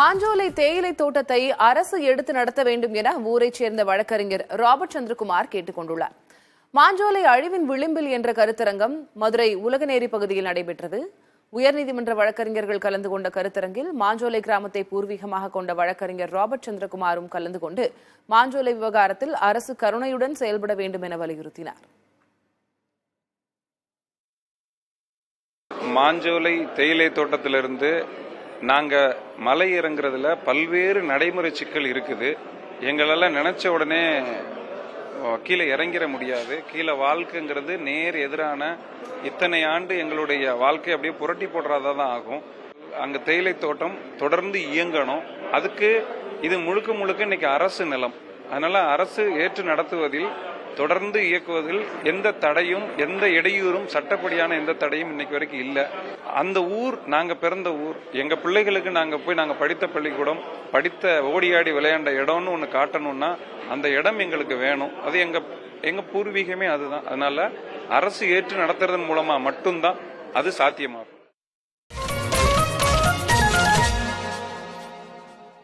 மாஞ்சோலை தேயிலை தோட்டத்தை அரசு எடுத்து நடத்த வேண்டும் என ஊரைச் சேர்ந்த வழக்கறிஞர் ராபர்ட் சந்திரகுமார் கேட்டுக் கொண்டுள்ளார். மாஞ்சோலை அழிவின் விளிம்பில் என்ற கருத்தரங்கம் மதுரை உலகநேரி பகுதியில் நடைபெற்றது. உயர்நீதிமன்ற வழக்கறிஞர்கள் கலந்து கொண்ட கருத்தரங்கில் மாஞ்சோலை கிராமத்தை பூர்வீகமாக கொண்ட வழக்கறிஞர் ராபர்ட் சந்திரகுமாரும் கலந்து கொண்டு மாஞ்சோலை விவகாரத்தில் அரசு கருணையுடன் செயல்பட வேண்டும் என வலியுறுத்தினார். மாஞ்சோலை தேயிலை தோட்டத்திலிருந்து நாங்க மலை இறங்குறதுல பல்வேறு நடைமுறை சிக்கல் இருக்குது. எங்களால நினைச்ச உடனே கீழே இறங்கிட முடியாது. கீழே வாழ்க்கைங்கிறது நேர் எதிரான இத்தனை ஆண்டு எங்களுடைய வாழ்க்கை அப்படியே புரட்டி போடுறதா தான் ஆகும். அங்க தேயிலை தோட்டம் தொடர்ந்து இயங்கணும். அதுக்கு இது முழுக்க முழுக்க இன்னைக்கு அரசு நிலம். அதனால அரசு ஏற்று நடத்துவதில் தொடர்ந்து இயக்குவதில் எந்த தடையும் எந்த இடையூறும் சட்டப்படியான எந்த தடையும் இன்னைக்கு வரைக்கும் இல்லை. அந்த ஊர் நாங்க பிறந்த ஊர், எங்க பிள்ளைகளுக்கு நாங்க படித்த பள்ளிக்கூடம், படித்த ஓடியாடி விளையாண்ட இடம்னு ஒண்ணு காட்டணும்னா அந்த இடம் எங்களுக்கு வேணும். அது எங்க பூர்வீகமே அதுதான். அதனால அரசு ஏற்று நடத்துறதன் மூலமா மட்டும்தான் அது சாத்தியமாகும்.